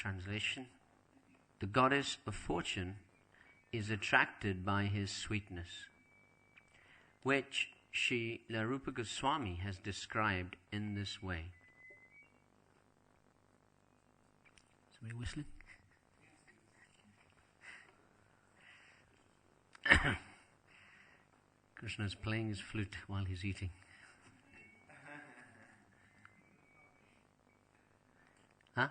Translation: the goddess of fortune is attracted by his sweetness, which Srila Rupa Goswami has described in this way. Somebody whistling? Krishna is playing his flute while he's eating. Huh?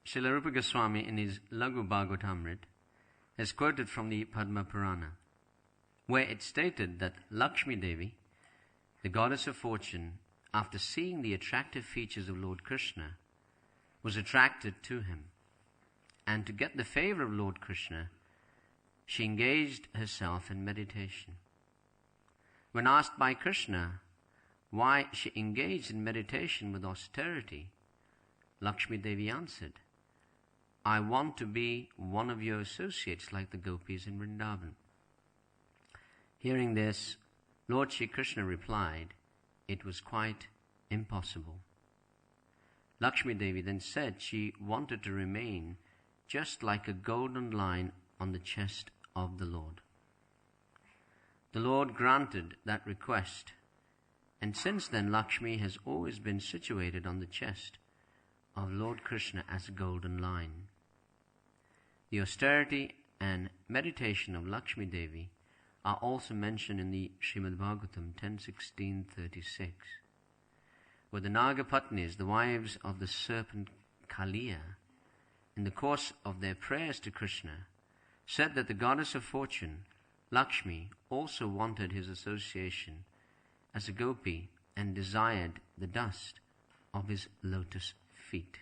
Srila Rupa Goswami in his Laghu Bhagavatamrita has quoted from the Padma Purana, where it stated that Lakshmi Devi, the goddess of fortune, after seeing the attractive features of Lord Krishna, was attracted to him. And to get the favor of Lord Krishna, she engaged herself in meditation. When asked by Krishna why she engaged in meditation with austerity, Lakshmi Devi answered, "I want to be one of your associates like the gopis in Vrindavan." Hearing this, Lord Shri Krishna replied, it was quite impossible. Lakshmi Devi then said she wanted to remain just like a golden line on the chest of the Lord. The Lord granted that request, and since then Lakshmi has always been situated on the chest of Lord Krishna as a golden line. The austerity and meditation of Lakshmi Devi are also mentioned in the Srimad Bhagavatam 10.16.36, where the Nagapatnis, the wives of the serpent Kaliya, in the course of their prayers to Krishna, said that the goddess of fortune, Lakshmi, also wanted his association as a gopi and desired the dust of his lotus feet.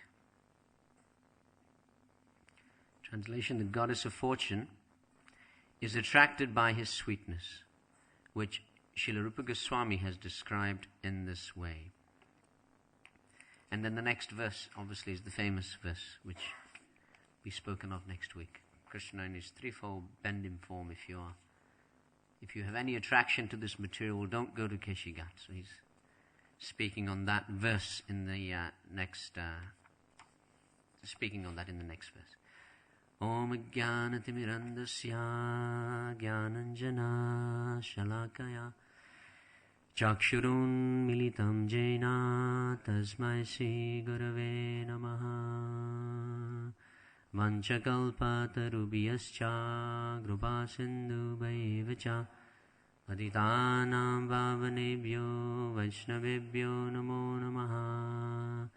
Translation: the goddess of fortune is attracted by his sweetness, which Srila Rupa Goswami has described in this way. And then the next verse, obviously, is the famous verse, which will be spoken of next week. Krishna in his threefold bending form, if you have any attraction to this material, don't go to Keshigat. So he's speaking on that verse in the next verse. Om Jnanatimirandasya Jnananjana Shalakaya Chakshurun Militam Jena Tasmai Shri Gurave Namaha Vanchakalpatarubhyascha Krupasindhu Bhaivacha Patitanam Pavanebhyo Vaishnavebhyo Namo Namaha.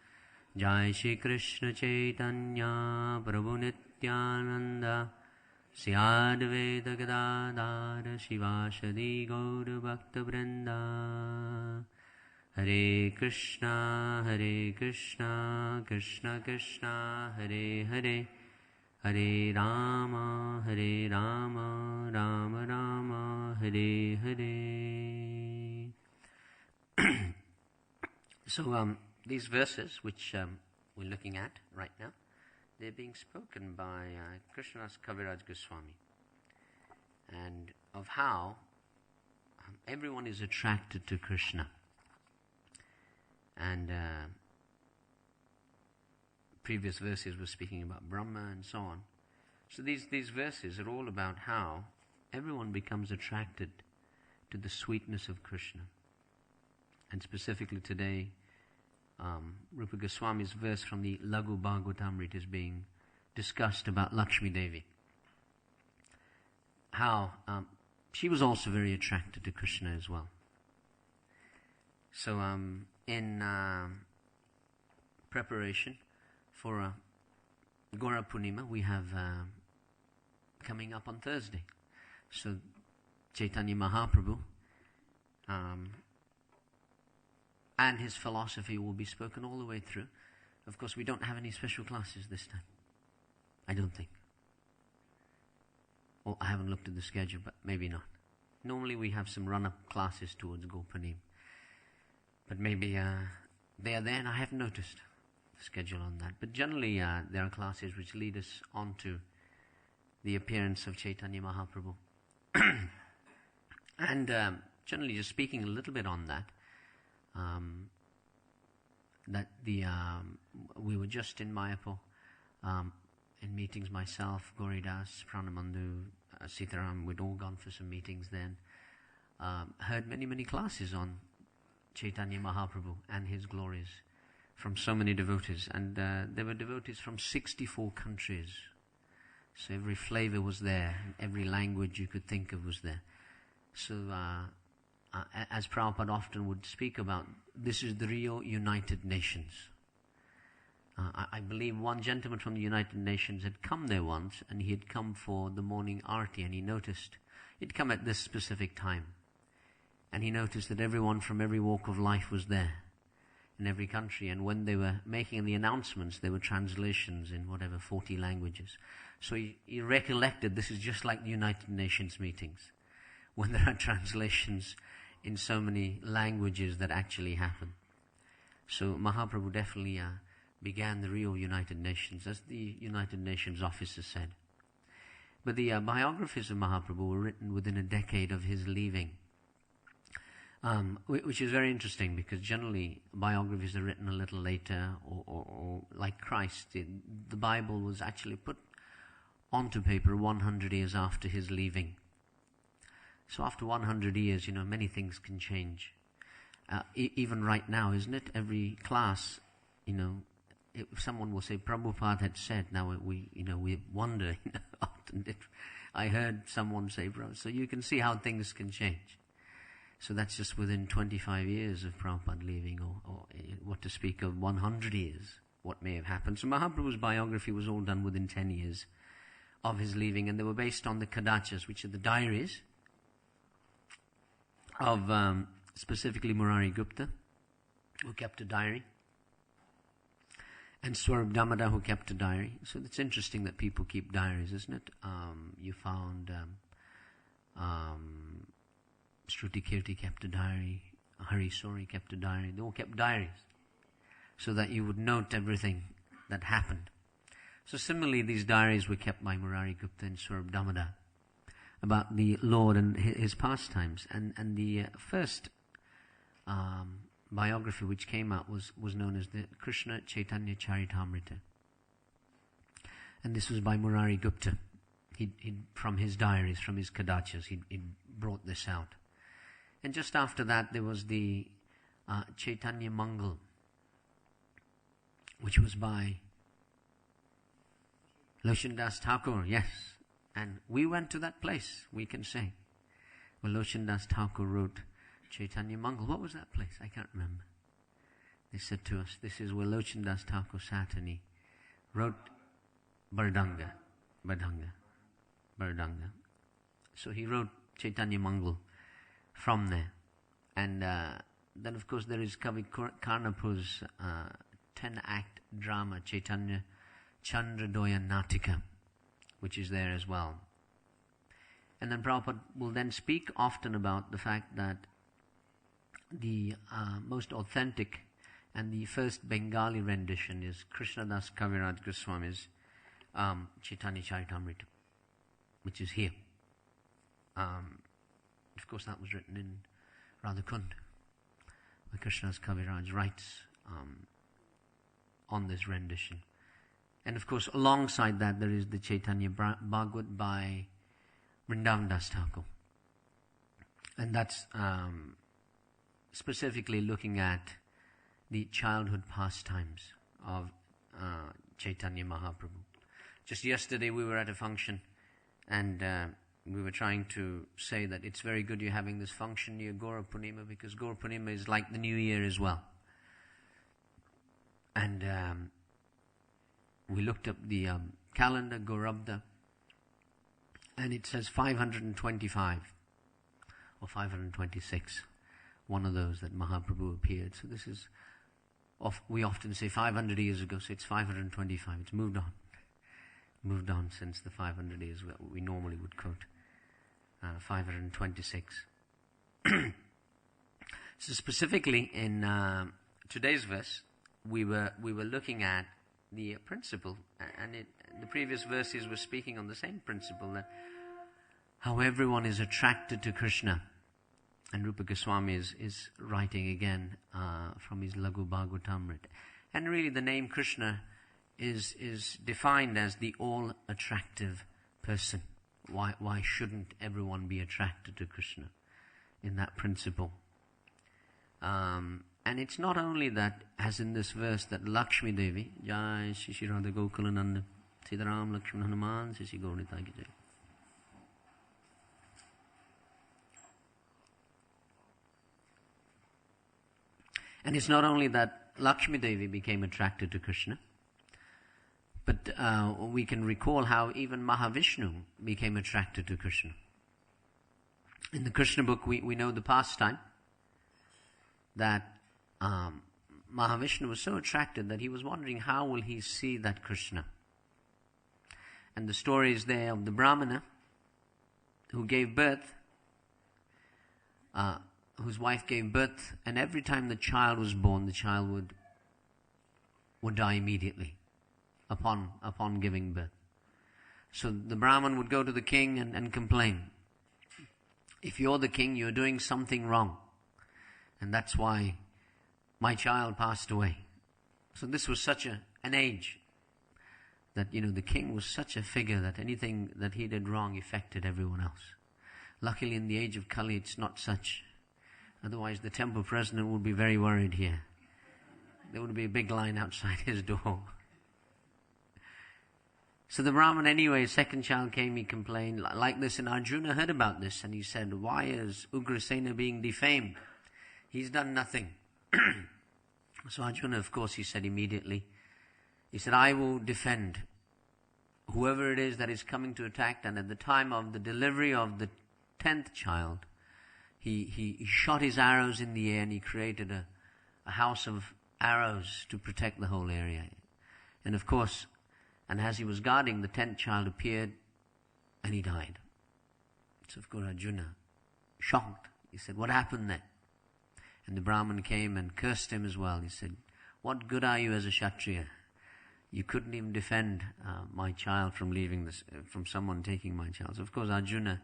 Jai Shri Krishna Chaitanya Prabhu Nityananda Sri Advaita Gadadhara Shivasadi Gaura Bhakta Vrinda. Hare Krishna Krishna Krishna Hare Hare, Hare Rama Rama Rama Hare Hare. So these verses which we're looking at right now, they're being spoken by Krishnadas Kaviraj Goswami, and of how everyone is attracted to Krishna. And previous verses were speaking about Brahma and so on. So these verses are all about how everyone becomes attracted to the sweetness of Krishna. And specifically today, Rupa Goswami's verse from the Laghu Bhagavatamrita is being discussed about Lakshmi Devi. How she was also very attracted to Krishna as well. So in preparation for Gora Purnima, we have coming up on Thursday. So Chaitanya Mahaprabhu and his philosophy will be spoken all the way through. Of course, we don't have any special classes this time. I don't think. Well, I haven't looked at the schedule, but maybe not. Normally we have some run-up classes towards Gopanim. But maybe they are there and I haven't noticed the schedule on that. But generally there are classes which lead us on to the appearance of Chaitanya Mahaprabhu. And generally just speaking a little bit on that, we were just in Mayapur in meetings, myself, Goridas, Pranamandu, Sitaram, we'd all gone for some meetings then. Heard many classes on Chaitanya Mahaprabhu and his glories from so many devotees. And there were devotees from 64 countries. So every flavor was there, and every language you could think of was there. So as Prabhupada often would speak about, this is the real United Nations. I believe one gentleman from the United Nations had come there once, and he had come for the morning arti, and he noticed, he'd come at this specific time, and he noticed that everyone from every walk of life was there, in every country, and when they were making the announcements, there were translations in whatever 40 languages. So he recollected this is just like the United Nations meetings, when there are translations in so many languages that actually happen. So Mahaprabhu definitely began the real United Nations, as the United Nations officer said. But the biographies of Mahaprabhu were written within a decade of his leaving, which is very interesting, because generally biographies are written a little later, or like Christ, the Bible was actually put onto paper 100 years after his leaving. So after 100 years, many things can change. Even right now, isn't it? Every class, if someone will say, Prabhupada had said, now we wonder, often I heard someone say, so you can see how things can change. So that's just within 25 years of Prabhupada leaving, or what to speak of 100 years, what may have happened. So Mahaprabhu's biography was all done within 10 years of his leaving, and they were based on the Kadachas, which are the diaries of specifically Murari Gupta, who kept a diary, and Swarup Damodar, who kept a diary. So it's interesting that people keep diaries, isn't it? You found Shruti Kirti kept a diary, Hari Sori kept a diary. They all kept diaries so that you would note everything that happened. So similarly, these diaries were kept by Murari Gupta and Swarup Damodar about the Lord and his pastimes. And the first biography which came out was known as the Krishna Chaitanya Charitamrita. And this was by Murari Gupta. He from his diaries, from his Kadachas, he brought this out. And just after that, there was the Chaitanya Mangal, which was by Loshan Das Thakur, yes. And we went to that place, we can say, where Loshan Das Thakur wrote Chaitanya Mangal. What was that place? I can't remember. They said to us, this is where Loshan Das Thakur sat, and he wrote Bardanga. So he wrote Chaitanya Mangal from there. And then of course there is Kavi Karnapur's 10-act drama, Chaitanya Chandradoya Natika, which is there as well. And then Prabhupada will then speak often about the fact that the most authentic and the first Bengali rendition is Krishnadas Kaviraj Goswami's Chaitanya Charitamrita, which is here. Of course, that was written in Radhakund, where Krishnadas Kaviraj writes on this rendition. And of course, alongside that, there is the Chaitanya Bhagavad by Vrindavan Das Thakur. And that's specifically looking at the childhood pastimes of Chaitanya Mahaprabhu. Just yesterday we were at a function, and we were trying to say that it's very good you're having this function near Gaura Purnima, because Gaura Purnima is like the New Year as well. And we looked up the calendar, Gaurabda, and it says 525 or 526, one of those that Mahaprabhu appeared. So this is, we often say 500 years ago, so it's 525. It's moved on since the 500 years we normally would quote, 526. So specifically in today's verse, we were looking at the principle, and the previous verses were speaking on the same principle, that how everyone is attracted to Krishna And Rupa Goswami is writing again from his Laghu Bhagavatamrita. And really the name Krishna is defined as the all-attractive person. Why shouldn't everyone be attracted to Krishna in that principle? And it's not only that, as in this verse, that Lakshmi Devi, Jai Shri Radha Gokulananda, Srutidharma Lakshman Hanuman, Sisi Gaurita Ki Jai. And it's not only that Lakshmi Devi became attracted to Krishna, but we can recall how even Mahavishnu became attracted to Krishna. In the Krishna book, we know the pastime that Mahavishnu was so attracted that he was wondering how will he see that Krishna. And the story is there of the Brahmana who gave birth, whose wife gave birth, and every time the child was born, the child would die immediately upon giving birth. So the Brahman would go to the king and complain. If you're the king, you're doing something wrong. And that's why my child passed away. So this was such an age that, the king was such a figure that anything that he did wrong affected everyone else. Luckily in the age of Kali, it's not such. Otherwise the temple president would be very worried here. There would be a big line outside his door. So the Brahman anyway, second child came, he complained like this, and Arjuna heard about this and he said, why is Ugrasena being defamed? He's done nothing. So Arjuna, of course, he said immediately, he said, I will defend whoever it is that is coming to attack. And at the time of the delivery of the 10th child, he shot his arrows in the air and he created a house of arrows to protect the whole area. And of course, and as he was guarding, the 10th child appeared and he died. So of course Arjuna, shocked, he said, what happened then? And the Brahman came and cursed him as well. He said, what good are you as a Kshatriya? You couldn't even defend my child from leaving this, from someone taking my child. So of course Arjuna,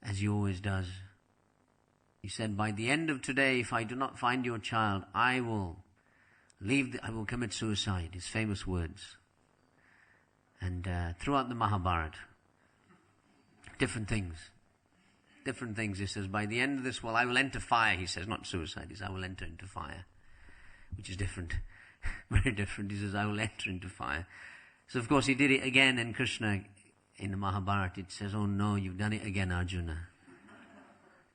as he always does, he said, by the end of today, if I do not find your child, I will commit suicide. His famous words. And throughout the Mahabharata, different things, he says, by the end of this, I will enter fire, he says, not suicide, he says, I will enter into fire, which is different, very different. He says, I will enter into fire. So of course he did it again, and Krishna, in the Mahabharata, it says, oh no, you've done it again, Arjuna.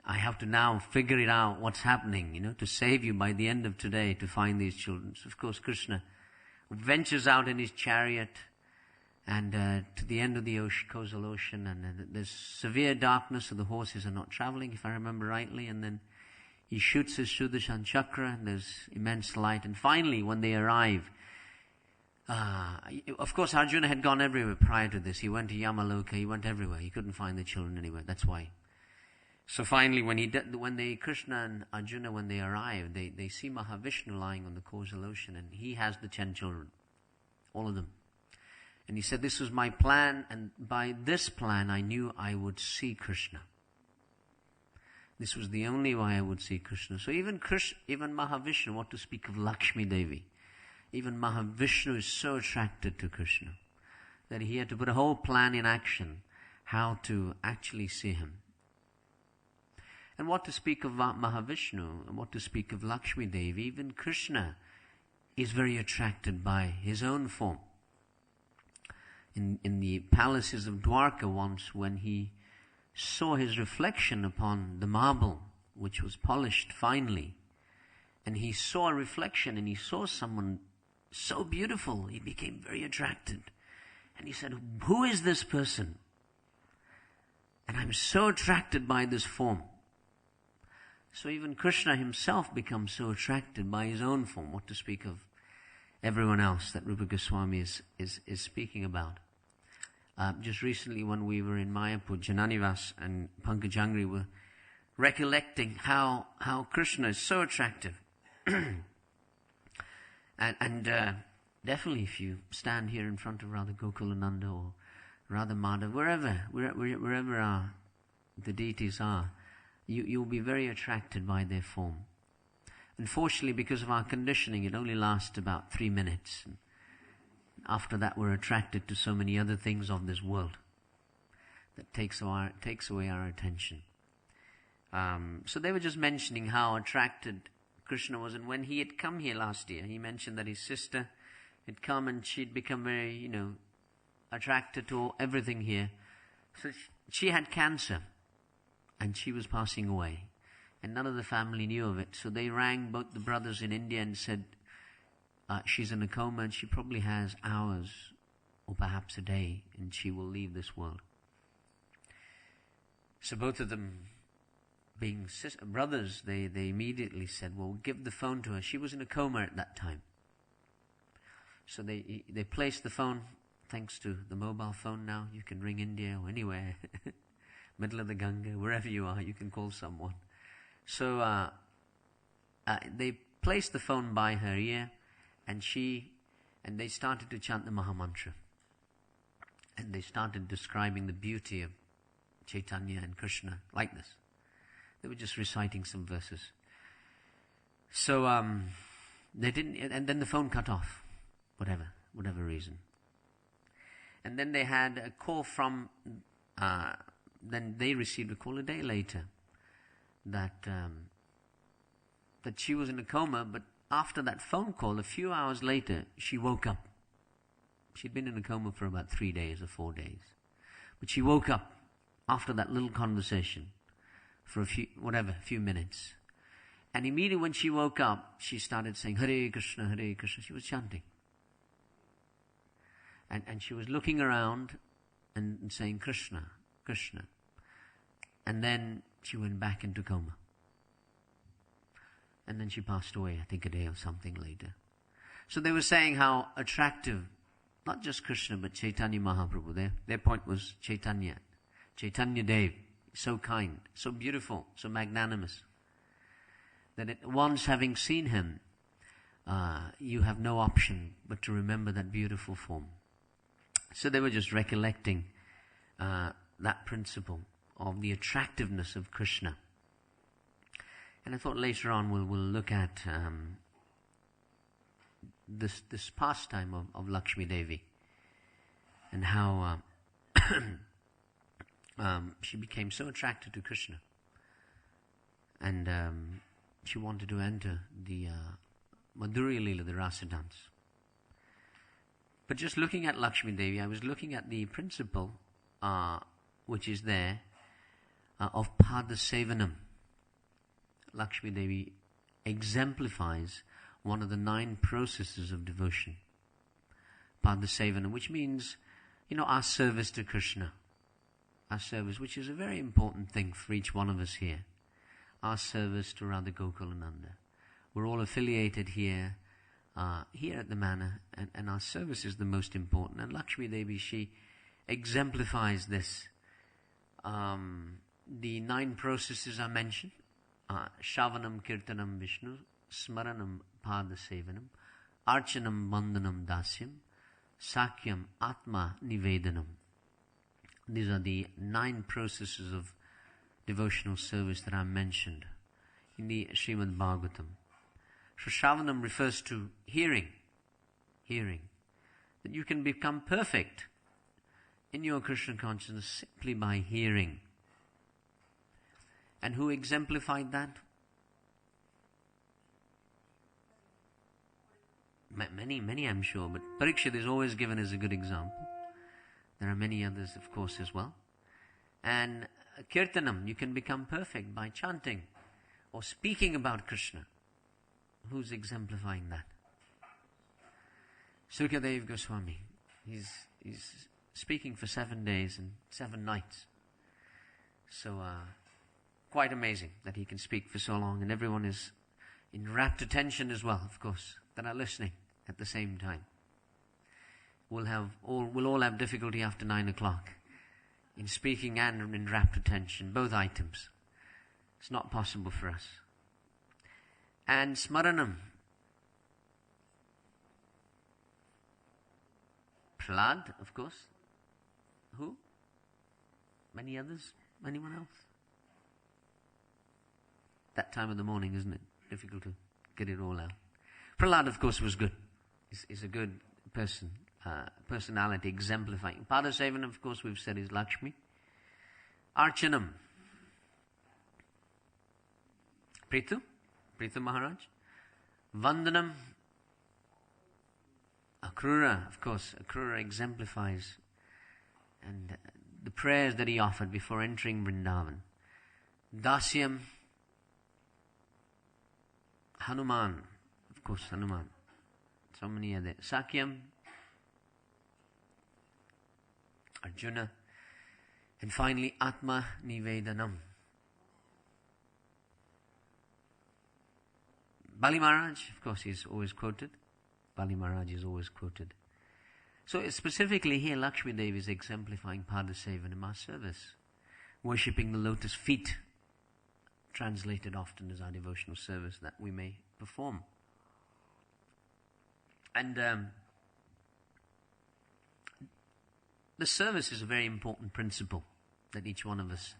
I have to now figure it out, what's happening, to save you by the end of today, to find these children. So of course Krishna ventures out in his chariot, and to the end of the ocean, coastal ocean, and there's severe darkness, so the horses are not traveling, if I remember rightly, and then he shoots his Sudarshan Chakra, and there's immense light, and finally, when they arrive, of course Arjuna had gone everywhere prior to this. He went to Yamaloka, he went everywhere, he couldn't find the children anywhere, that's why. So finally, when Krishna and Arjuna, when they arrive, they see Mahavishnu lying on the causal ocean, and he has the 10 children, all of them. And he said, this was my plan, and by this plan I knew I would see Krishna. This was the only way I would see Krishna. So even Mahavishnu, what to speak of Lakshmi Devi, even Mahavishnu is so attracted to Krishna that he had to put a whole plan in action how to actually see him. And what to speak of Mahavishnu, and what to speak of Lakshmi Devi, even Krishna is very attracted by his own form. In the palaces of Dwarka once, when he saw his reflection upon the marble, which was polished finely, and he saw a reflection and he saw someone so beautiful, he became very attracted. And he said, who is this person? And I'm so attracted by this form. So even Krishna himself becomes so attracted by his own form, what to speak of everyone else that Rupa Goswami is speaking about. Just recently when we were in Mayapur, Jananivas and Pankajangri were recollecting how Krishna is so attractive. and definitely if you stand here in front of Radha Gokulananda or Radha Madhav, wherever the deities are, you'll be very attracted by their form. Unfortunately, because of our conditioning, it only lasts about 3 minutes. And after that, we're attracted to so many other things of this world that takes away our attention. So they were just mentioning how attracted Krishna was. And when he had come here last year, he mentioned that his sister had come and she'd become very, attracted to everything here. So she had cancer and she was passing away. And none of the family knew of it. So they rang both the brothers in India and said, she's in a coma and she probably has hours or perhaps a day and she will leave this world. So both of them, being brothers, they immediately said, well, give the phone to her. She was in a coma at that time. So they placed the phone, thanks to the mobile phone now. You can ring India or anywhere, middle of the Ganga, wherever you are, you can call someone. So they placed the phone by her ear, and they started to chant the Mahamantra. And they started describing the beauty of Chaitanya and Krishna like this. They were just reciting some verses. So they didn't, and then the phone cut off, whatever reason. And then they had a call from, then they received a call a day later that she was in a coma, but after that phone call, a few hours later, she woke up. She'd been in a coma for about 3 days or 4 days. But she woke up after that little conversation for a few minutes. And immediately when she woke up, she started saying, Hare Krishna, Hare Krishna. She was chanting. And she was looking around and saying, Krishna, Krishna. And then she went back into coma. And then she passed away, I think a day or something later. So they were saying how attractive, not just Krishna, but Chaitanya Mahaprabhu. Their point was Chaitanya Dev, so kind, so beautiful, so magnanimous, that once having seen him, you have no option but to remember that beautiful form. So they were just recollecting that principle of the attractiveness of Krishna. And I thought later on we'll look at this pastime of Lakshmi Devi and how she became so attracted to Krishna, and she wanted to enter the Madhurya Lila, the Rasa dance. But just looking at Lakshmi Devi, I was looking at the principle which is there of Pada Sevanam. Lakshmi Devi exemplifies one of the 9 processes of devotion. Pada Sevanam, which means, our service to Krishna. Our service, which is a very important thing for each one of us here. Our service to Radha Gokulananda. We're all affiliated here at the manor, and our service is the most important. And Lakshmi Devi, she exemplifies this. The 9 processes are mentioned. Shavanam Kirtanam Vishnu, Smaranam Pada Sevanam, Archanam Vandanam Dasyam, Sakyam Atma Nivedanam. These are the 9 processes of devotional service that are mentioned in the Srimad Bhagavatam. So Shravanam refers to hearing, that you can become perfect in your Krishna consciousness simply by hearing. And who exemplified that? Many I'm sure, but Parikshit is always given as a good example. There are many others, of course, as well. And Kirtanam, you can become perfect by chanting or speaking about Krishna. Who's exemplifying that? Srutidharma Goswami. He's speaking for 7 days and 7 nights. So, quite amazing that he can speak for so long, and everyone is in rapt attention as well, of course, that are listening at the same time. We'll all have difficulty after 9 o'clock in speaking and in rapt attention, both items. It's not possible for us. And Smaranam. Prahlad, of course. Who? Many others? Anyone else? that time of the morning, isn't it? Difficult to get it all out. Prahlad, of course, was good. He's a good person, personality, exemplifying. Padasevan, of course, we've said is Lakshmi. Archanam. Prithu Maharaj. Vandanam. Akrura, of course. Akrura exemplifies. And the prayers that he offered before entering Vrindavan. Dasyam. Hanuman. Of course, Hanuman. So many are there. Sakyam. Arjuna. And finally, Atma Nivedanam. Bali Maharaj, of course, is always quoted. Bali Maharaj is always quoted. So specifically here, Lakshmi Devi is exemplifying Padasevanam, service, worshipping the lotus feet, translated often as our devotional service that we may perform. And the service is a very important principle that each one of us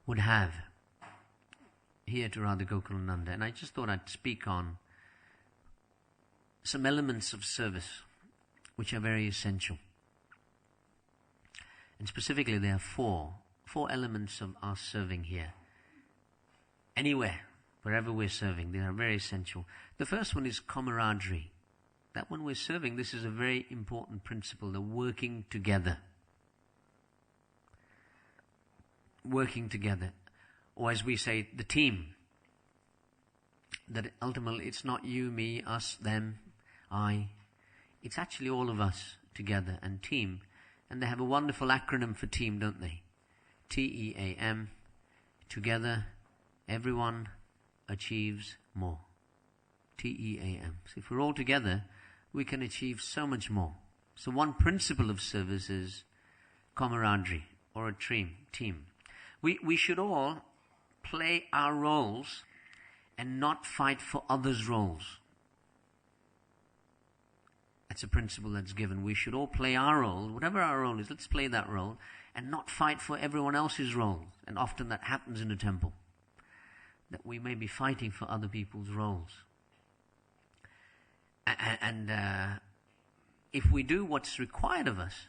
would have here to Radha Gokulananda. And I just thought I'd speak on some elements of service which are very essential. And specifically there are four elements of our serving here. Anywhere, wherever we're serving, they are very essential. The first one is camaraderie. That when we're serving, this is a very important principle, the working together. Working together. Or as we say, the team. That ultimately it's not you, me, us, them, I. It's actually all of us together and team. And they have a wonderful acronym for team, don't they? TEAM. Together, everyone achieves more. TEAM. So if we're all together, we can achieve so much more. So one principle of service is camaraderie, or a team. We should all play our roles and not fight for others' roles. That's a principle that's given. We should all play our role, whatever our role is, let's play that role, and not fight for everyone else's role. And often that happens in a temple, that we may be fighting for other people's roles. And if we do what's required of us,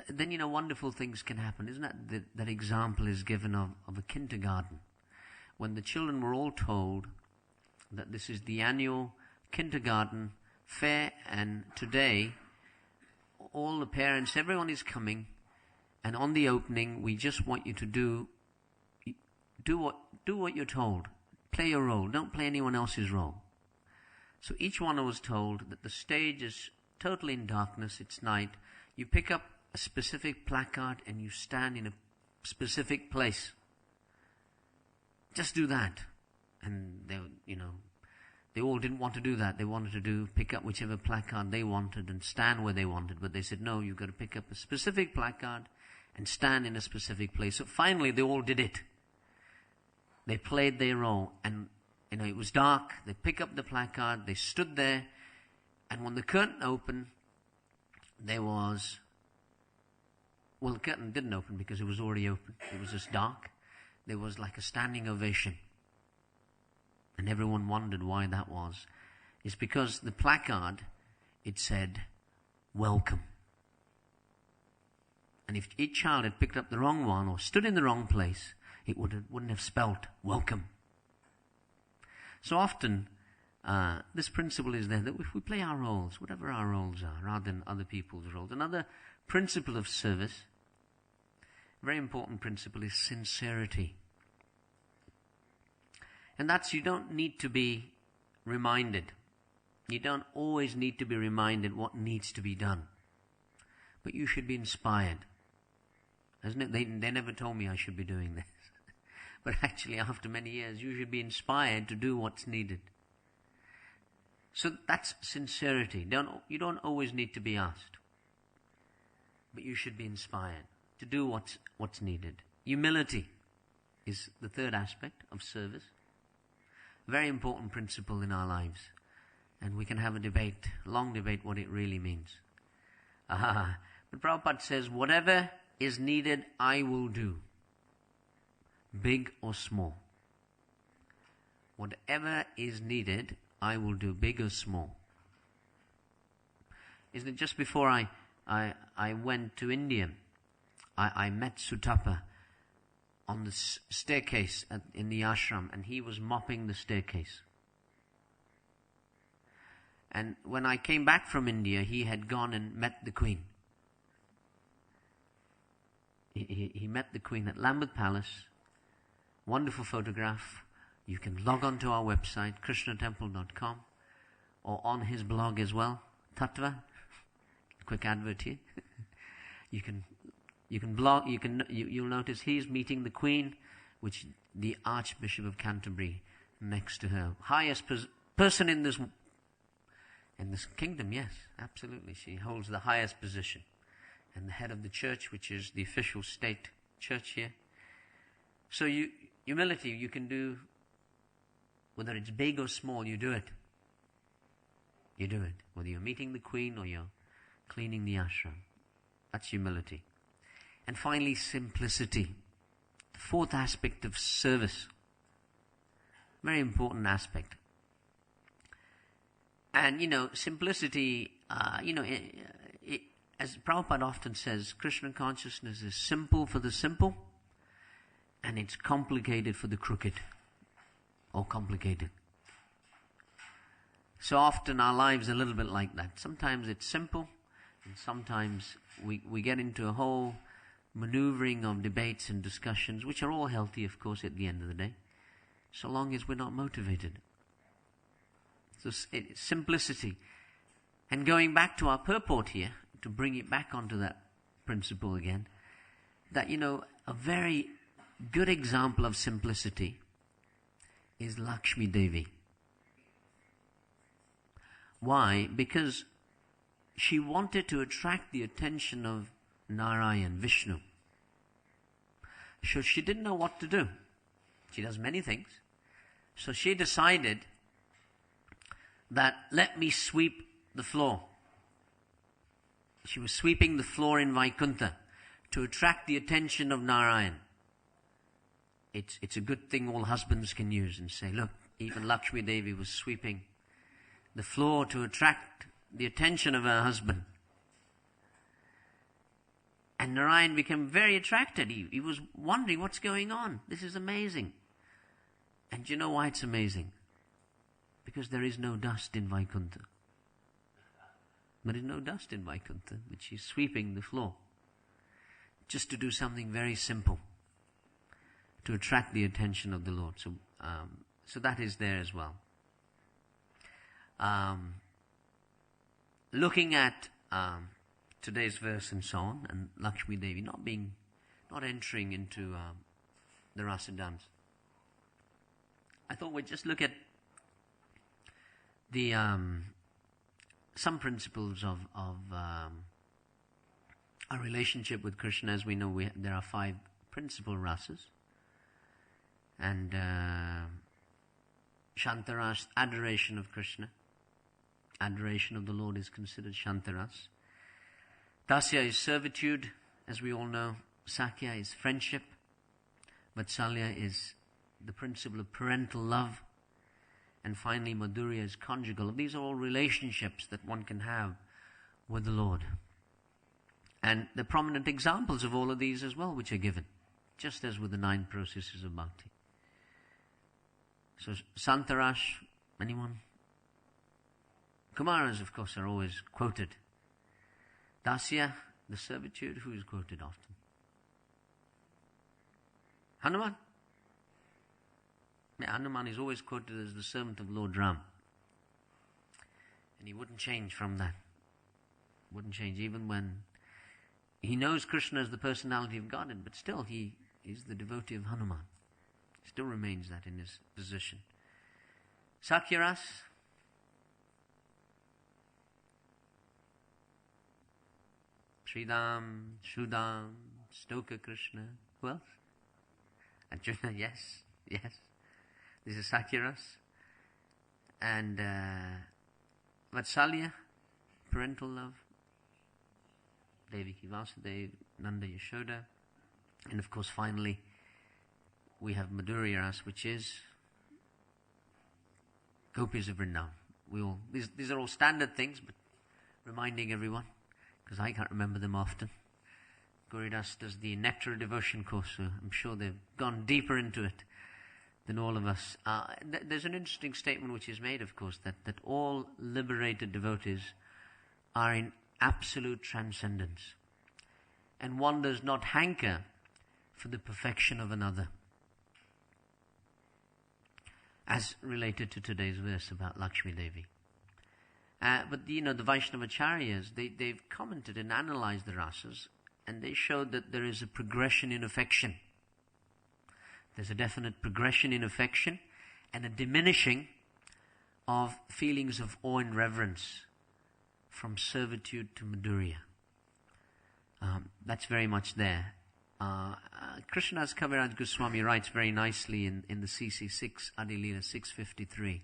then, wonderful things can happen. Isn't that example is given of a kindergarten, when the children were all told that this is the annual kindergarten fair, and today all the parents, everyone is coming, and on the opening we just want you to do what you're told. Play your role. Don't play anyone else's role. So each one was told that the stage is totally in darkness. It's night. You pick up a specific placard and you stand in a specific place. Just do that. And they all didn't want to do that. They wanted to pick up whichever placard they wanted and stand where they wanted. But they said, no, you've got to pick up a specific placard and stand in a specific place. So finally they all did it. They played their role, and it was dark. They picked up the placard, they stood there, and when the curtain opened, the curtain didn't open because it was already open. It was just dark. There was like a standing ovation. And everyone wondered why that was. It's because the placard, it said, welcome. And if each child had picked up the wrong one or stood in the wrong place, it wouldn't have spelt welcome. So often, this principle is there, that if we play our roles, whatever our roles are, rather than other people's roles. Another principle of service, very important principle, is sincerity. And that's, you don't need to be reminded. You don't always need to be reminded what needs to be done. But you should be inspired. Isn't it? They never told me I should be doing this. But actually, after many years, you should be inspired to do what's needed. So that's sincerity. You don't always need to be asked. But you should be inspired to do what's needed. Humility is the third aspect of service. Very important principle in our lives. And we can have a long debate what it really means. But Prabhupada says, whatever is needed, I will do. big or small. Whatever is needed, I will do, big or small. Isn't it just before I went to India, I met Sutapa on the staircase in the ashram, and he was mopping the staircase. And when I came back from India, he had gone and met the Queen. He met the Queen at Lambeth Palace. Wonderful photograph. You can log on to our website, krishnatemple.com, or on his blog as well, Tattva. Quick advert here. You can blog. You'll notice he's meeting the Queen, which the Archbishop of Canterbury next to her, highest person in this kingdom. Yes, absolutely. She holds the highest position, and the head of the church, which is the official state church here. So humility, you can do, whether it's big or small, you do it. You do it. Whether you're meeting the Queen or you're cleaning the ashram. That's humility. And finally, simplicity. The fourth aspect of service. Very important aspect. And, simplicity, as Prabhupada often says, Krishna consciousness is simple for the simple, and it's complicated for the crooked, or complicated. So often our lives are a little bit like that. Sometimes it's simple, and sometimes we get into a whole maneuvering of debates and discussions, which are all healthy, of course, at the end of the day, so long as we're not motivated. So it's simplicity. And going back to our purport here, to bring it back onto that principle again, that, a very good example of simplicity is Lakshmi Devi. Why? Because she wanted to attract the attention of Narayan, Vishnu. So she didn't know what to do. She does many things. So she decided that, let me sweep the floor. She was sweeping the floor in Vaikuntha to attract the attention of Narayan. It's a good thing all husbands can use and say, look, even Lakshmi Devi was sweeping the floor to attract the attention of her husband. And Narayan became very attracted. He was wondering what's going on. This is amazing. And do you know why it's amazing? Because there is no dust in Vaikuntha. There is no dust in Vaikuntha, but she's sweeping the floor just to do something very simple to attract the attention of the Lord. So that is there as well. Looking at today's verse and so on, and Lakshmi Devi not entering into the rasa dance, I thought we'd just look at the some principles of our relationship with Krishna. As we know, there are 5 principal rasas, and Shantaras, adoration of Krishna, adoration of the Lord is considered Shantaras. Dasya is servitude, as we all know. Sakya is friendship. Vatsalya is the principle of parental love. And finally, Madhurya is conjugal. These are all relationships that one can have with the Lord. And the prominent examples of all of these as well, which are given, just as with the 9 processes of bhakti. So, Santarash, anyone? Kumaras, of course, are always quoted. Dasya, the servitude, who is quoted often? Hanuman? Yeah, Hanuman is always quoted as the servant of Lord Ram. And he wouldn't change from that. Wouldn't change even when he knows Krishna as the personality of Godhead, but still he is the devotee of Hanuman. Still remains that in his position. Sakyaras, Sridham, Shrudam, Stoka Krishna. Who else? Arjuna, yes. This is Sakyaras. And Vatsalya, parental love. Devaki Vasudeva, Nanda Yashoda. And of course, finally, we have Madhurya Ras, which is Gopis of Vrindavan. These are all standard things, but reminding everyone, because I can't remember them often. Gauridas does the Nectar of Devotion course, so I'm sure they've gone deeper into it than all of us. There's an interesting statement which is made, of course, that all liberated devotees are in absolute transcendence, and one does not hanker for the perfection of another, as related to today's verse about Lakshmi Devi. But the Vaishnavacharyas, they've commented and analyzed the rasas, and they showed that there is a progression in affection. There's a definite progression in affection and a diminishing of feelings of awe and reverence from servitude to Madhurya. That's very much there. Krishnadas Kaviraj Goswami writes very nicely in the CC 6, Adi Lila 653.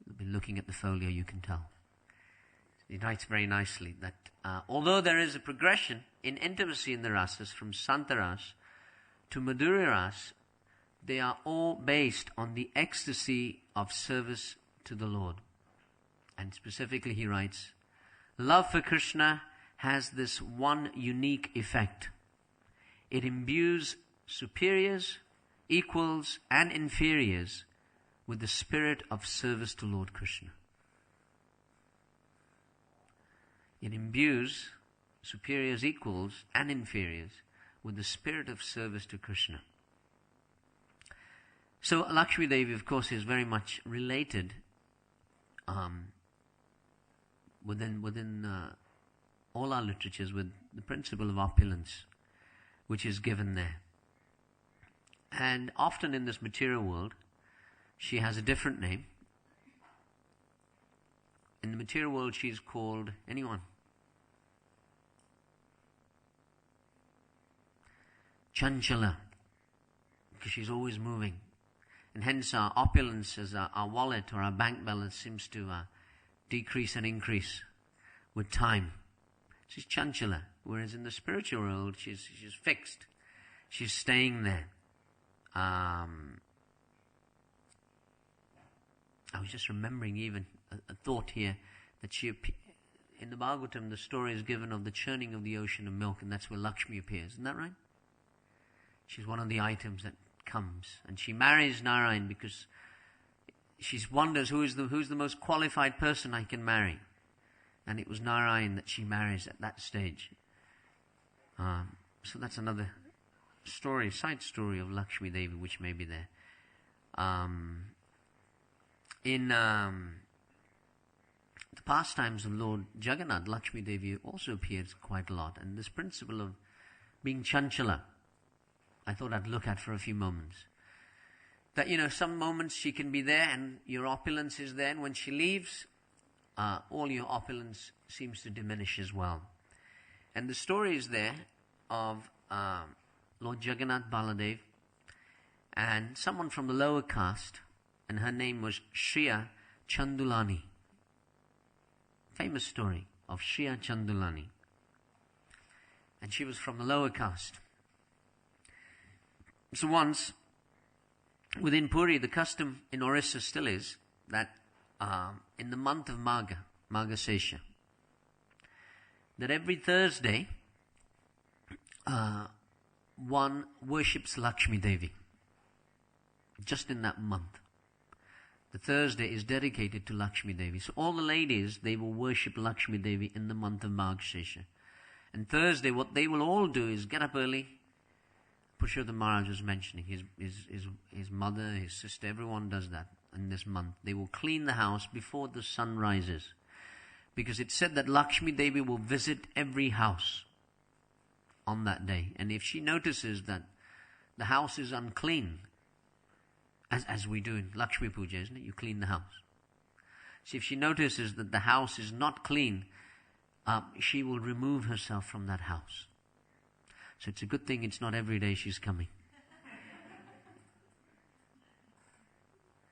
We've been looking at the folio, you can tell. He writes very nicely that although there is a progression in intimacy in the rasas from Santaras to Madhurya Ras, they are all based on the ecstasy of service to the Lord. And specifically he writes, love for Krishna has this one unique effect. It imbues superiors, equals, and inferiors with the spirit of service to Lord Krishna. It imbues superiors, equals, and inferiors with the spirit of service to Krishna. So Lakshmi Devi, of course, is very much related within all our literatures with the principle of opulence, which is given there. And often in this material world, she has a different name. In the material world, she's called, anyone? Chanchala, because she's always moving. And hence our opulence as our wallet or our bank balance seems to decrease and increase with time. She's chanchala, whereas in the spiritual world, she's fixed. She's staying there. I was just remembering even a thought here that in the Bhagavatam, the story is given of the churning of the ocean of milk, and that's where Lakshmi appears. Isn't that right? She's one of the items that comes, and she marries Narayan because she wonders who's the most qualified person I can marry, and it was Narayan that she marries at that stage. So that's another story, side story of Lakshmi Devi, which may be there. In the pastimes of Lord Jagannath, Lakshmi Devi also appears quite a lot, and this principle of being chanchala, I thought I'd look at for a few moments. That, some moments she can be there and your opulence is there, and when she leaves, all your opulence seems to diminish as well. And the story is there of Lord Jagannath Baladev and someone from the lower caste, and her name was Shriya Chandulani. Famous story of Shriya Chandulani. And she was from the lower caste. So once, within Puri, the custom in Orissa still is that in the month of Magha Sesha, that every Thursday, one worships Lakshmi Devi. Just in that month. The Thursday is dedicated to Lakshmi Devi. So all the ladies, they will worship Lakshmi Devi in the month of Magha Sesha. And Thursday, what they will all do is get up early. Purushottam Maharaj was mentioning, his mother, his sister, everyone does that in this month. They will clean the house before the sun rises. Because it's said that Lakshmi Devi will visit every house on that day. And if she notices that the house is unclean, as we do in Lakshmi Puja, isn't it? You clean the house. So if she notices that the house is not clean, she will remove herself from that house. So it's a good thing it's not every day she's coming.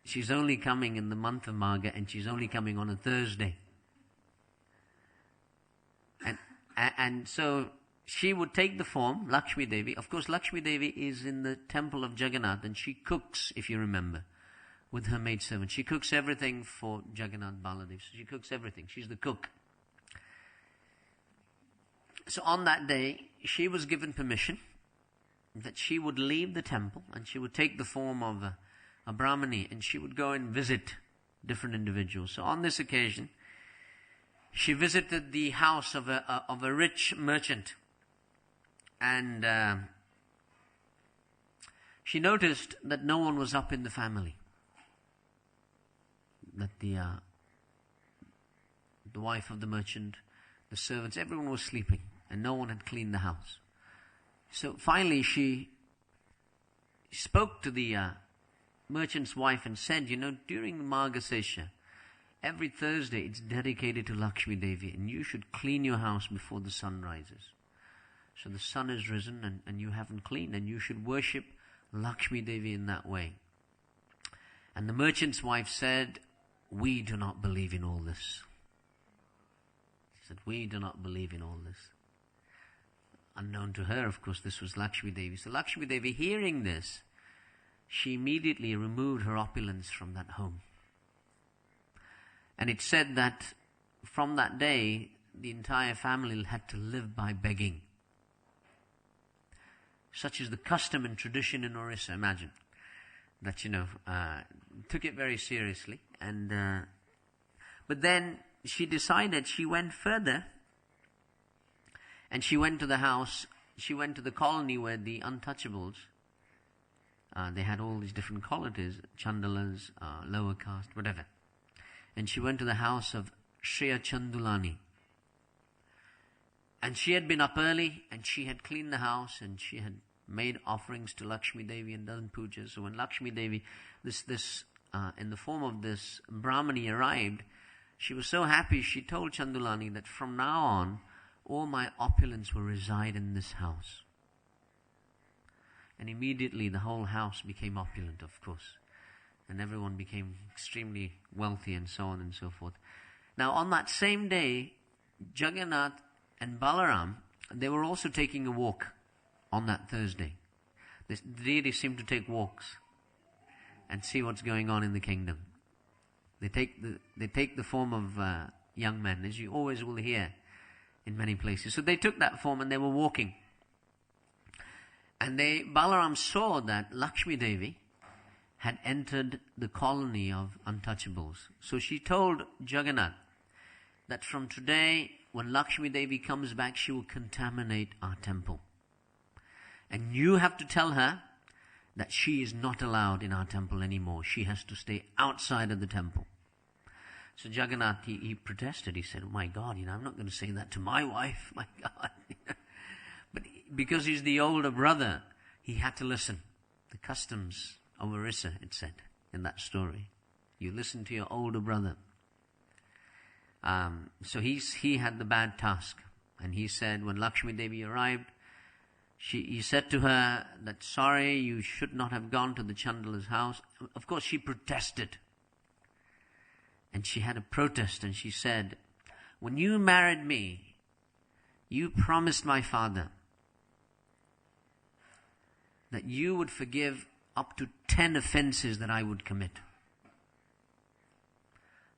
She's only coming in the month of Magha, and she's only coming on a Thursday. And so she would take the form, Lakshmi Devi. Of course, Lakshmi Devi is in the temple of Jagannath, and she cooks, if you remember, with her maidservant. She cooks everything for Jagannath Baladev. So she cooks everything. She's the cook. So on that day, she was given permission that she would leave the temple and she would take the form of a Brahmani, and she would go and visit different individuals. So on this occasion, she visited the house of a rich merchant. And she noticed that no one was up in the family. That the wife of the merchant, the servants, everyone was sleeping, and no one had cleaned the house. So finally she spoke to the merchant's wife and said, during the Margasesha, every Thursday it's dedicated to Lakshmi Devi, and you should clean your house before the sun rises. So the sun has risen and you haven't cleaned, and you should worship Lakshmi Devi in that way. And the merchant's wife said, we do not believe in all this. She said, we do not believe in all this. Unknown to her, of course, this was Lakshmi Devi. So Lakshmi Devi, hearing this, she immediately removed her opulence from that home. And it said that from that day, the entire family had to live by begging. Such is the custom and tradition in Orissa. Imagine that, took it very seriously. And but then she decided, she went further, and she went to the house, she went to the colony where the untouchables, they had all these different qualities, chandalas, lower caste, whatever. And she went to the house of Shreya Chandulani. And she had been up early, and she had cleaned the house, and she had made offerings to Lakshmi Devi and done pujas. So when Lakshmi Devi, in the form of this Brahmani arrived, she was so happy, she told Chandulani that from now on, all my opulence will reside in this house. And immediately the whole house became opulent, of course. And everyone became extremely wealthy and so on and so forth. Now on that same day, Jagannath and Balaram, they were also taking a walk on that Thursday. The deities seem to take walks and see what's going on in the kingdom. They take the form of young men, as you always will hear in many places. So they took that form and they were walking. And Balaram saw that Lakshmi Devi had entered the colony of untouchables. So she told Jagannath that from today, when Lakshmi Devi comes back, she will contaminate our temple. And you have to tell her that she is not allowed in our temple anymore. She has to stay outside of the temple. So Jagannath, he protested. He said, oh my God, I'm not going to say that to my wife, my God. But because he's the older brother, he had to listen. The customs of Orissa, it said in that story. You listen to your older brother. So he had the bad task. And he said, when Lakshmi Devi arrived, he said to her that, sorry, you should not have gone to the Chandala's house. Of course, she protested. And she had a protest, and she said, when you married me, you promised my father that you would forgive up to 10 offenses that I would commit.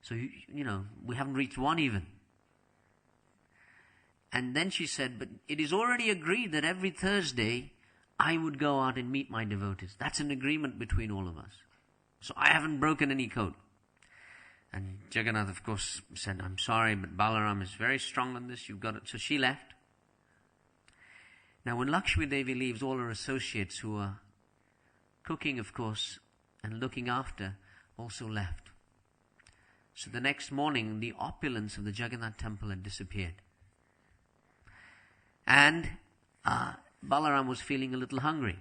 So, we haven't reached one even. And then she said, but it is already agreed that every Thursday I would go out and meet my devotees. That's an agreement between all of us. So I haven't broken any code. And Jagannath, of course, said, I'm sorry, but Balaram is very strong on this. You've got it. So she left. Now when Lakshmi Devi leaves, all her associates who are cooking, of course, and looking after, also left. So the next morning, the opulence of the Jagannath temple had disappeared. And Balaram was feeling a little hungry.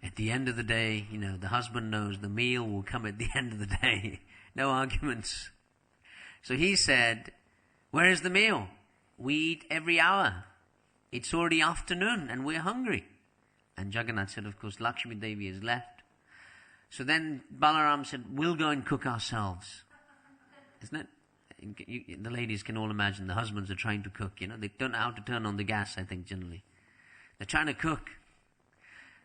At the end of the day, the husband knows the meal will come at the end of the day. No arguments. So he said, where is the meal? We eat every hour. It's already afternoon and we're hungry. And Jagannath said, of course, Lakshmi Devi has left. So then Balaram said, we'll go and cook ourselves. Isn't it? the ladies can all imagine the husbands are trying to cook, They don't know how to turn on the gas, I think, generally. They're trying to cook.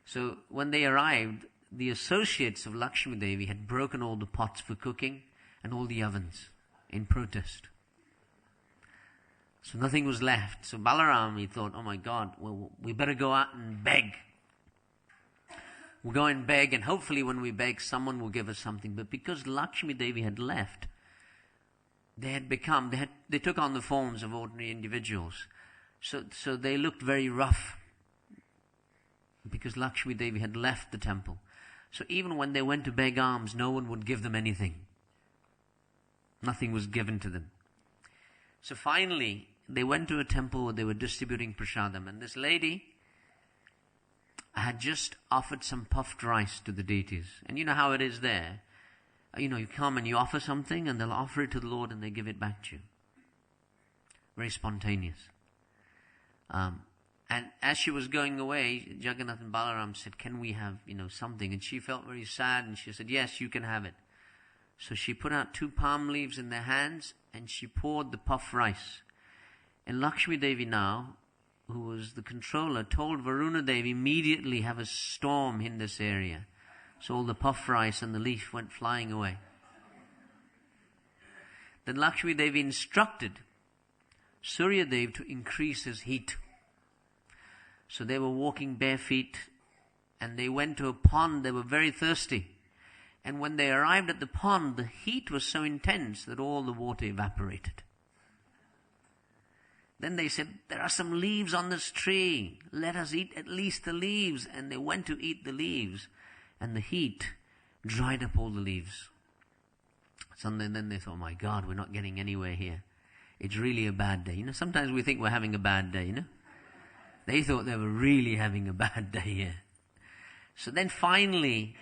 So when they arrived, the associates of Lakshmi Devi had broken all the pots for cooking and all the ovens in protest. So nothing was left. So Balaram, he thought, oh my God, well, we better go out and beg. We'll go and beg, and hopefully when we beg, someone will give us something. But because Lakshmi Devi had left, they took on the forms of ordinary individuals. So they looked very rough because Lakshmi Devi had left the temple. So even when they went to beg alms, no one would give them anything. Nothing was given to them. So finally, they went to a temple where they were distributing prasadam, and this lady had just offered some puffed rice to the deities. And you know how it is there. You come and you offer something, and they'll offer it to the Lord and they give it back to you. Very spontaneous. And as she was going away, Jagannath and Balaram said, can we have, something? And she felt very sad, and she said, yes, you can have it. So she put out 2 palm leaves in their hands, and she poured the puff rice. And Lakshmi Devi now, who was the controller, told Varuna Devi immediately have a storm in this area. So all the puff rice and the leaf went flying away. Then Lakshmi Devi instructed Surya Dev to increase his heat. So they were walking bare feet, and they went to a pond. They were very thirsty. And when they arrived at the pond, the heat was so intense that all the water evaporated. Then they said, there are some leaves on this tree. Let us eat at least the leaves. And they went to eat the leaves, and the heat dried up all the leaves. So then they thought, oh my God, we're not getting anywhere here. It's really a bad day. Sometimes we think we're having a bad day, They thought they were really having a bad day here. So then finally,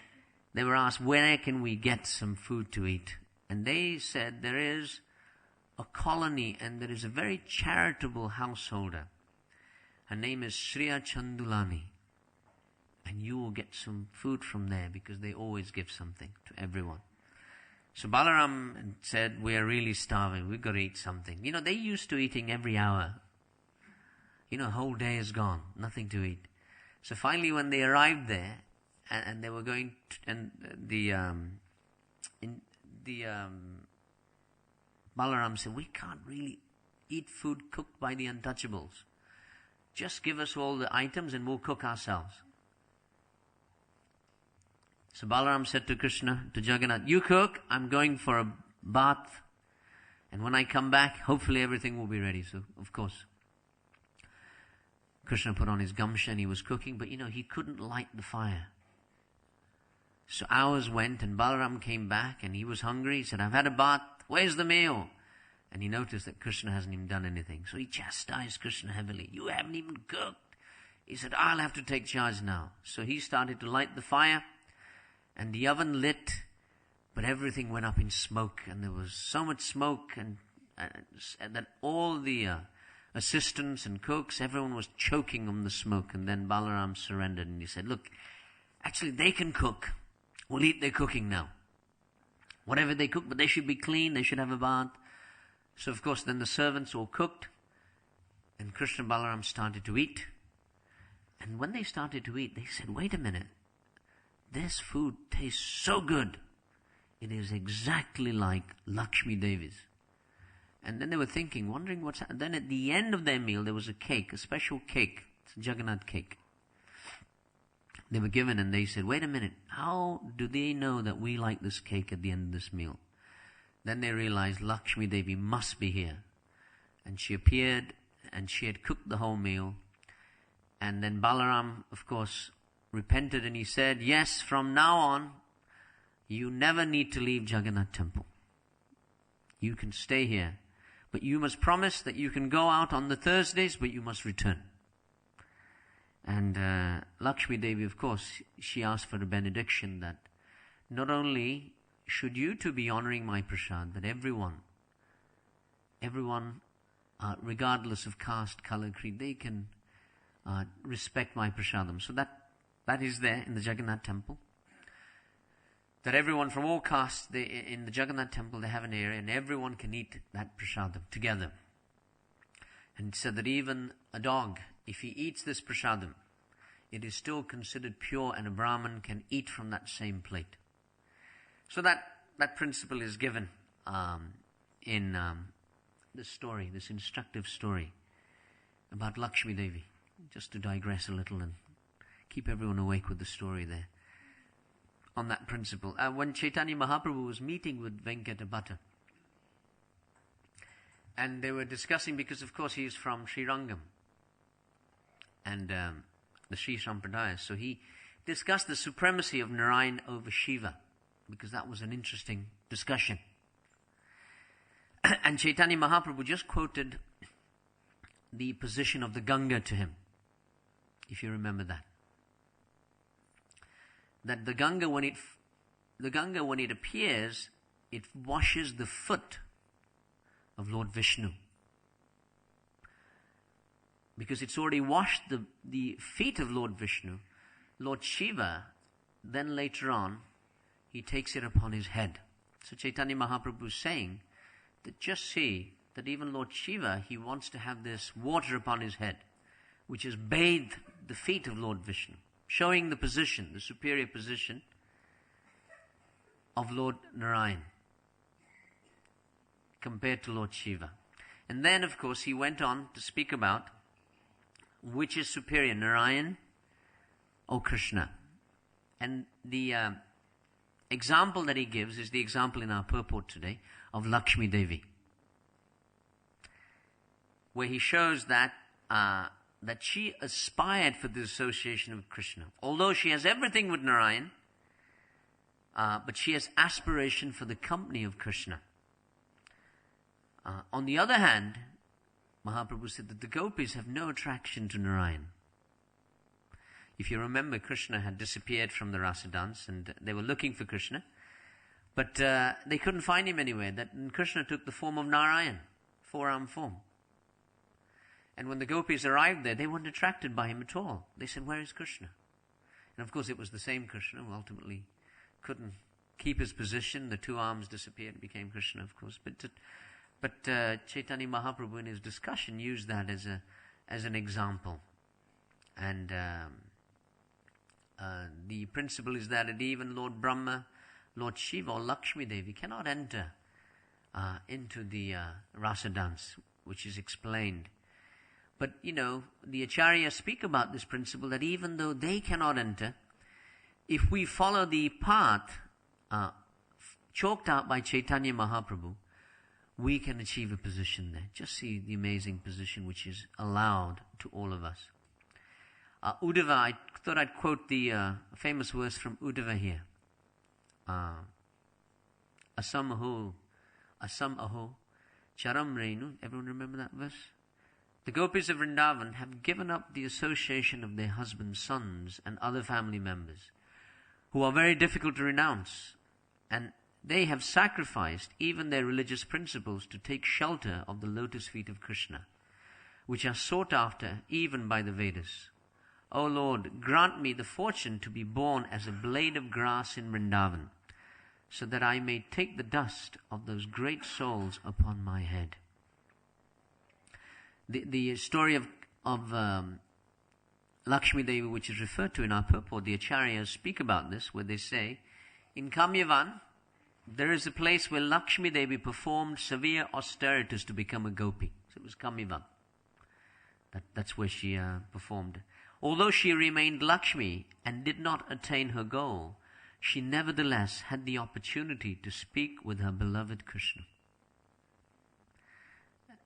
they were asked, where can we get some food to eat? And they said, there is a colony, and there is a very charitable householder. Her name is Shriya Chandulani. And you will get some food from there, because they always give something to everyone. So Balaram said, we are really starving. We've got to eat something. They used to eating every hour. A whole day is gone. Nothing to eat. So finally when they arrived there, and they were going to, and Balaram said, we can't really eat food cooked by the untouchables. Just give us all the items and we'll cook ourselves. So Balaram said to Krishna, to Jagannath, you cook, I'm going for a bath, and when I come back, hopefully everything will be ready. So, of course, Krishna put on his gamsha and he was cooking, but he couldn't light the fire. So hours went, and Balaram came back, and he was hungry. He said, I've had a bath, where's the meal? And he noticed that Krishna hasn't even done anything. So he chastised Krishna heavily. You haven't even cooked. He said, I'll have to take charge now. So he started to light the fire, and the oven lit, but everything went up in smoke, and there was so much smoke, and that all the assistants and cooks, everyone was choking on the smoke. And then Balaram surrendered, and he said, look, actually they can cook. We'll eat their cooking now. Whatever they cook, but they should be clean, they should have a bath. So of course then the servants all cooked, and Krishna and Balaram started to eat. And when they started to eat, they said, wait a minute, this food tastes so good. It is exactly like Lakshmi Devi's. And then they were thinking, wondering what's happening. Then at the end of their meal, there was a cake, a special cake. It's a Jagannath cake. They were given, and they said, wait a minute, how do they know that we like this cake at the end of this meal? Then they realized Lakshmi Devi must be here. And she appeared, and she had cooked the whole meal. And then Balaram, of course, repented, and he said, yes, from now on, you never need to leave Jagannath temple. You can stay here. But you must promise that you can go out on the Thursdays, but you must return. And Lakshmi Devi, of course, she asked for a benediction that not only should you two be honoring my prasad, but everyone, regardless of caste, color, creed, they can respect my prasadam. So that is there in the Jagannath temple. that everyone from all castes, in the Jagannath temple, they have an area and everyone can eat that prasadam together. And so that even a dog, if he eats this prasadam, it is still considered pure and a Brahmin can eat from that same plate. So that principle is given in this story, this instructive story about Lakshmi Devi. Just to digress a little and keep everyone awake with the story there. On that principle. When Chaitanya Mahaprabhu was meeting with Venkata Bhatta, and they were discussing, because of course he is from Sri Rangam and the Sri Sampradaya, so he discussed the supremacy of Narayan over Shiva, because that was an interesting discussion. And Chaitanya Mahaprabhu just quoted the position of the Ganga to him, if you remember that. That the Ganga, when it appears, it washes the foot of Lord Vishnu. Because it's already washed the feet of Lord Vishnu. Lord Shiva, then later on, he takes it upon his head. So Chaitanya Mahaprabhu is saying that just see that even Lord Shiva, he wants to have this water upon his head, which has bathed the feet of Lord Vishnu, showing the position, the superior position of Lord Narayan compared to Lord Shiva. And then, of course, he went on to speak about which is superior, Narayan or Krishna. And the example that he gives is the example in our purport today of Lakshmi Devi, where he shows that she aspired for the association of Krishna. Although she has everything with Narayan, but she has aspiration for the company of Krishna. On the other hand, Mahaprabhu said that the gopis have no attraction to Narayan. If you remember, Krishna had disappeared from the rasa dance and they were looking for Krishna, but they couldn't find him anywhere. And Krishna took the form of Narayan, four-arm form. And when the gopis arrived there, they weren't attracted by him at all. They said, "Where is Krishna?" And of course it was the same Krishna who ultimately couldn't keep his position. The two arms disappeared and became Krishna, of course. But Chaitanya Mahaprabhu in his discussion used that as an example. And the principle is that even Lord Brahma, Lord Shiva or Lakshmi Devi cannot enter into the rasa dance, which is explained. But, the Acharyas speak about this principle that even though they cannot enter, if we follow the path chalked out by Chaitanya Mahaprabhu, we can achieve a position there. Just see the amazing position which is allowed to all of us. Uddhava, I thought I'd quote the famous verse from Uddhava here. Asam aho, charam renu. Everyone remember that verse? The gopis of Vrindavan have given up the association of their husbands, sons, and other family members, who are very difficult to renounce, and they have sacrificed even their religious principles to take shelter of the lotus feet of Krishna, which are sought after even by the Vedas. O Lord, grant me the fortune to be born as a blade of grass in Vrindavan, so that I may take the dust of those great souls upon my head. The story of Lakshmi Devi, which is referred to in our purport, the Acharyas speak about this, where they say, in Kamyavan, there is a place where Lakshmi Devi performed severe austerities to become a gopi. So it was Kamyavan. That's where she performed. Although she remained Lakshmi and did not attain her goal, she nevertheless had the opportunity to speak with her beloved Krishna.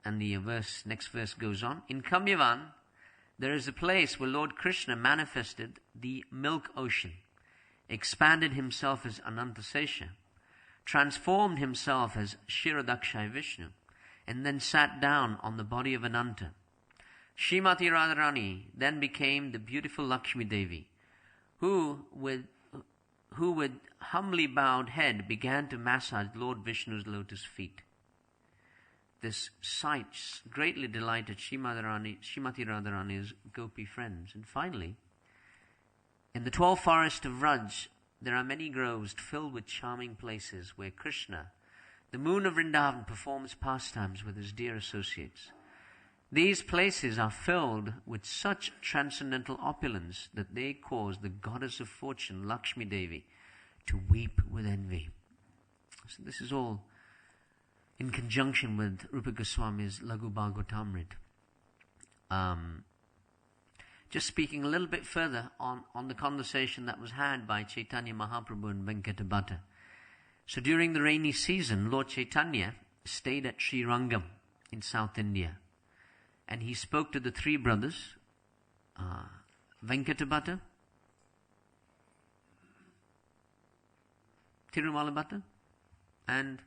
And the next verse goes on. In Kamyavan, there is a place where Lord Krishna manifested the milk ocean, expanded himself as Anantasesha, transformed himself as Kshirodakshai Vishnu, and then sat down on the body of Ananta. Srimati Radharani then became the beautiful Lakshmi Devi, who with humbly bowed head began to massage Lord Vishnu's lotus feet. This sight greatly delighted Srimati Radharani's gopi friends. And finally, in the 12th forest of Vraj, there are many groves filled with charming places where Krishna, the moon of Vrindavan, performs pastimes with his dear associates. These places are filled with such transcendental opulence that they cause the goddess of fortune, Lakshmi Devi, to weep with envy. So this is all in conjunction with Rupa Goswami's Laghu Bhagavatamrita. Just speaking a little bit further on the conversation that was had by Chaitanya Mahaprabhu and Venkatabhatta. So during the rainy season, Lord Chaitanya stayed at Sri Rangam in South India. And he spoke to the three brothers, Venkatabhatta, Tirumalabhatta, and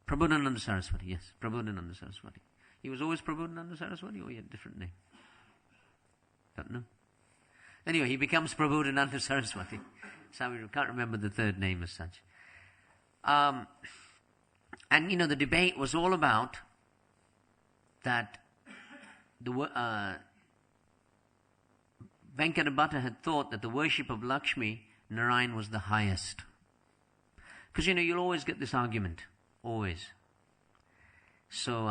Prabodhananda Saraswati. Yes, Prabodhananda Saraswati. He was always Prabodhananda Saraswati, or he had a different name? Don't know. Anyway, he becomes Prabodhananda Saraswati. So we can't remember the third name as such. And the debate was all about that Venkatabhatta had thought that the worship of Lakshmi Narayan was the highest. Because, you'll always get this argument. Always. So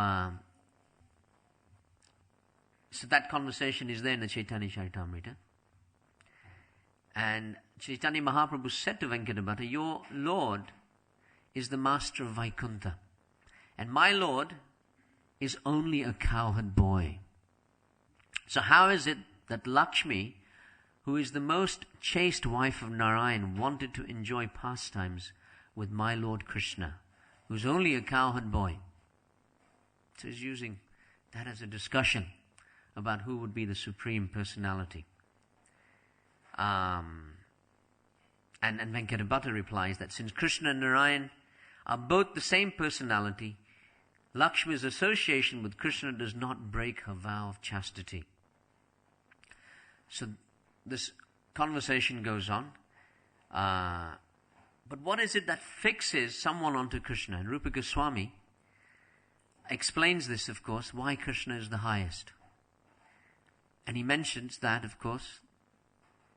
that conversation is there in the Chaitanya Charitamrita. And Chaitanya Mahaprabhu said to Venkatabhatta, your Lord is the master of Vaikuntha. And my Lord is only a cowherd boy. So how is it that Lakshmi, who is the most chaste wife of Narayan, wanted to enjoy pastimes with my Lord Krishna, who's only a cowherd boy? So he's using that as a discussion about who would be the supreme personality. And Venkatabhatta replies that since Krishna and Narayan are both the same personality, Lakshmi's association with Krishna does not break her vow of chastity. So this conversation goes on. But what is it that fixes someone onto Krishna? And Rupa Goswami explains this, of course, why Krishna is the highest. And he mentions that, of course,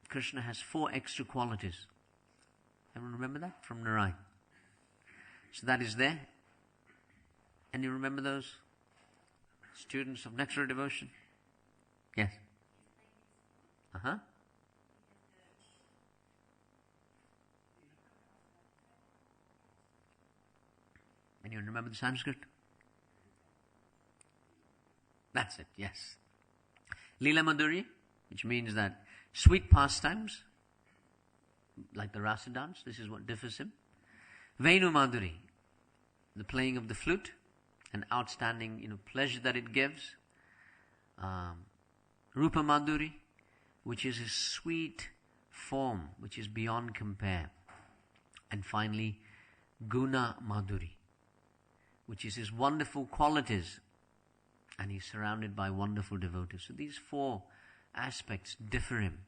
Krishna has 4 extra qualities. Everyone remember that? From Narayan. So that is there. And you remember those? Students of Nectar Devotion? Yes. Uh-huh. And you remember the Sanskrit? That's it, yes. Lila Madhuri, which means that sweet pastimes, like the rasa dance, this is what differs him. Venu Madhuri, the playing of the flute, an outstanding, pleasure that it gives. Rupa Madhuri, which is his sweet form, which is beyond compare. And finally, Guna Madhuri, which is his wonderful qualities, and he's surrounded by wonderful devotees. So these 4 aspects differ him.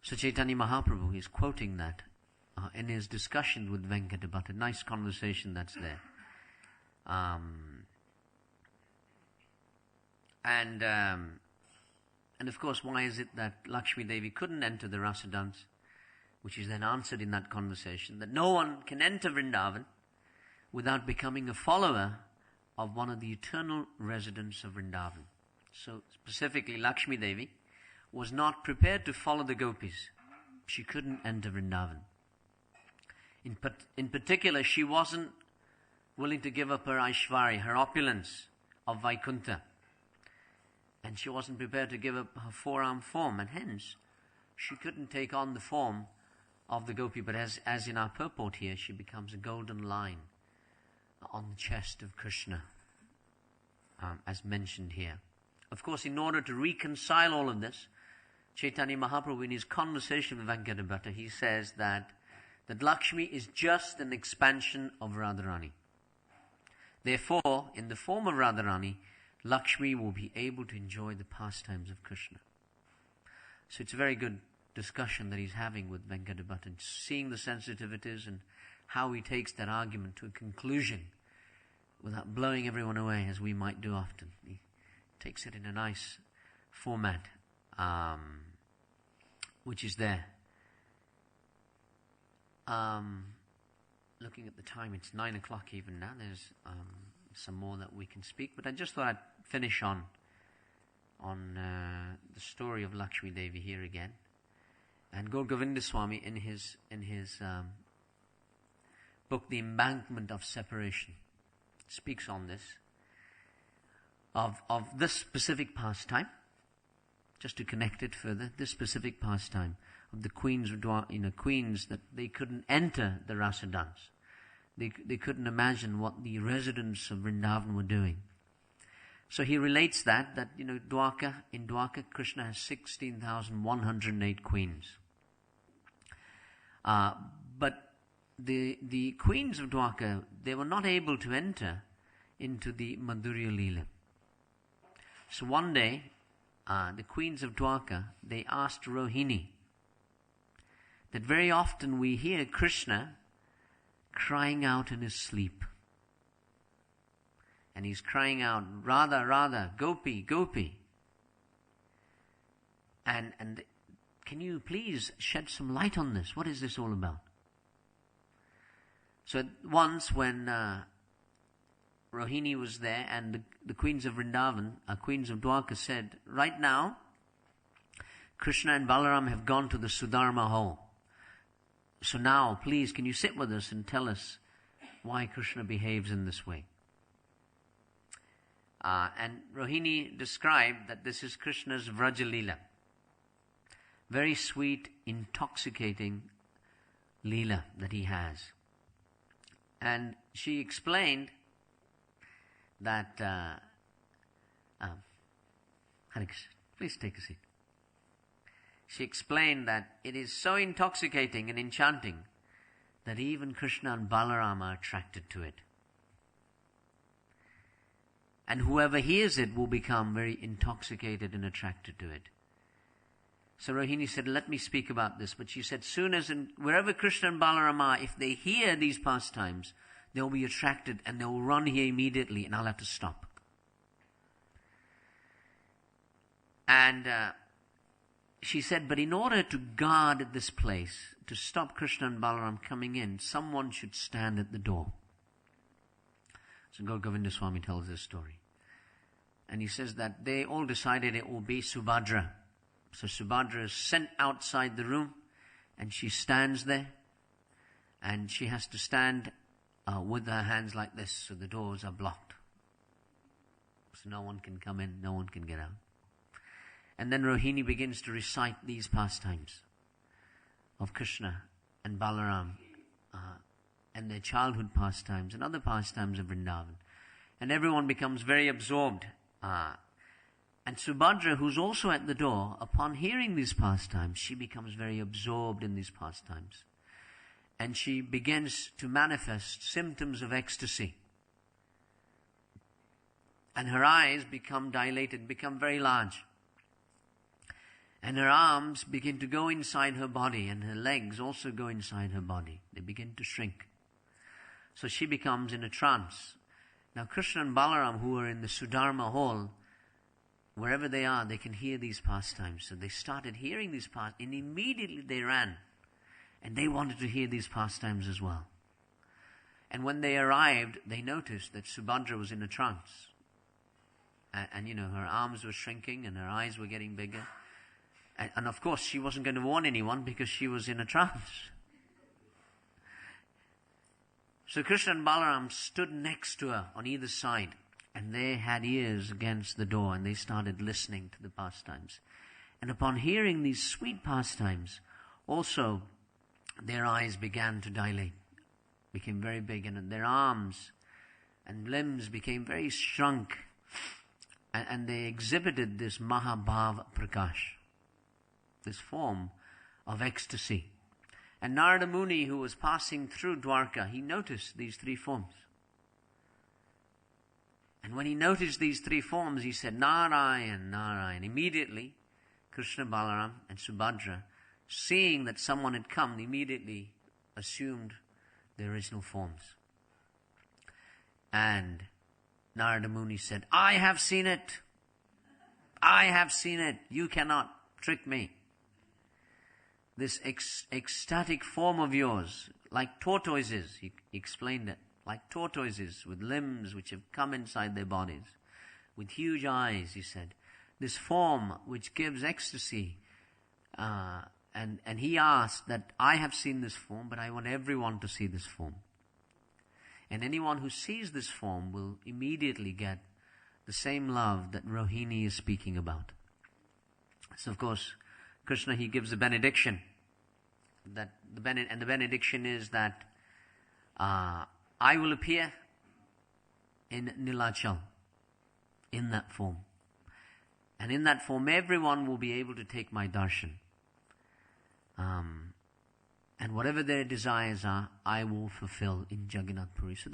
So Chaitanya Mahaprabhu is quoting that in his discussion with Venkatabhatta. Nice conversation that's there. And of course, why is it that Lakshmi Devi couldn't enter the rasa dance, which is then answered in that conversation, that no one can enter Vrindavan without becoming a follower of one of the eternal residents of Vrindavan. So specifically, Lakshmi Devi was not prepared to follow the gopis. She couldn't enter Vrindavan. In particular, she wasn't willing to give up her Aishwarya, her opulence of Vaikuntha. And she wasn't prepared to give up her 4-arm form, and hence she couldn't take on the form of the gopi. But as in our purport here, she becomes a golden line on the chest of Krishna, as mentioned here. Of course, in order to reconcile all of this, Chaitanya Mahaprabhu, in his conversation with Venkatabhatta, he says that Lakshmi is just an expansion of Radharani. Therefore, in the form of Radharani, Lakshmi will be able to enjoy the pastimes of Krishna. So it's a very good discussion that he's having with Venkatabhatta, and seeing the sensitivities and how he takes that argument to a conclusion without blowing everyone away, as we might do often. He takes it in a nice format. which is there. Looking at the time, it's 9 o'clock even now. There's some more that we can speak, but I just thought I'd finish on the story of Lakshmi Devi here again. And Gaur Govinda Swami in his book, The Embankment of Separation, speaks on this, of this specific pastime, just to connect it further, this specific pastime of the queens that they couldn't enter the rasa dance. They couldn't imagine what the residents of Vrindavan were doing. So he relates that in Dwarka, Krishna has 16,108 queens. But the queens of Dwarka, they were not able to enter into the Madhurya Lila. So one day, the queens of Dwarka, they asked Rohini that very often we hear Krishna crying out in his sleep. And he's crying out, Radha, Radha, Gopi, Gopi. And can you please shed some light on this? What is this all about? So once when Rohini was there and the queens of Vrindavan, queens of Dwarka said, right now, Krishna and Balaram have gone to the Srutidharma hall. So now, please, can you sit with us and tell us why Krishna behaves in this way? And Rohini described that this is Krishna's Vraja Lila. Very sweet, intoxicating Lila that he has. And she explained that, Hare Krishna, please take a seat. She explained that it is so intoxicating and enchanting that even Krishna and Balaram are attracted to it. And whoever hears it will become very intoxicated and attracted to it. So Rohini said, let me speak about this. But she said, wherever Krishna and Balaram are, if they hear these pastimes, they'll be attracted and they'll run here immediately and I'll have to stop. And she said, but in order to guard this place, to stop Krishna and Balaram coming in, someone should stand at the door. So Gaur Govinda Swami tells this story. And he says that they all decided it will be Subhadra. So Subhadra is sent outside the room and she stands there. And she has to stand with her hands like this so the doors are blocked. So no one can come in, no one can get out. And then Rohini begins to recite these pastimes of Krishna and Balaram and their childhood pastimes and other pastimes of Vrindavan. And everyone becomes very absorbed. And Subhadra, who's also at the door, upon hearing these pastimes, she becomes very absorbed in these pastimes. And she begins to manifest symptoms of ecstasy. And her eyes become dilated, become very large. And her arms begin to go inside her body, and her legs also go inside her body. They begin to shrink. So she becomes in a trance. Now Krishna and Balaram, who are in the Srutidharma hall, wherever they are, they can hear these pastimes. So they started hearing these pastimes, and immediately they ran. And they wanted to hear these pastimes as well. And when they arrived, they noticed that Subhadra was in a trance. And her arms were shrinking and her eyes were getting bigger. And of course, she wasn't going to warn anyone because she was in a trance. So Krishna and Balaram stood next to her on either side. And they had ears against the door and they started listening to the pastimes. And upon hearing these sweet pastimes, also their eyes began to dilate, became very big, and their arms and limbs became very shrunk. And they exhibited this Mahabhav Prakash, this form of ecstasy. And Narada Muni, who was passing through Dwarka, he noticed these three forms. And when he noticed these three forms, he said, Narayan, Narayan. Immediately, Krishna, Balaram, and Subhadra, seeing that someone had come, immediately assumed the original forms. And Narada Muni said, I have seen it. I have seen it. You cannot trick me. this ecstatic form of yours, like tortoises, he explained it, like tortoises with limbs which have come inside their bodies, with huge eyes, he said. This form which gives ecstasy. And he asked that I have seen this form, but I want everyone to see this form. And anyone who sees this form will immediately get the same love that Rohini is speaking about. So of course, Krishna, he gives a benediction. And the benediction is that I will appear in Nilachal, in that form. And in that form, everyone will be able to take my darshan. And whatever their desires are, I will fulfill in Jagannath Puri. So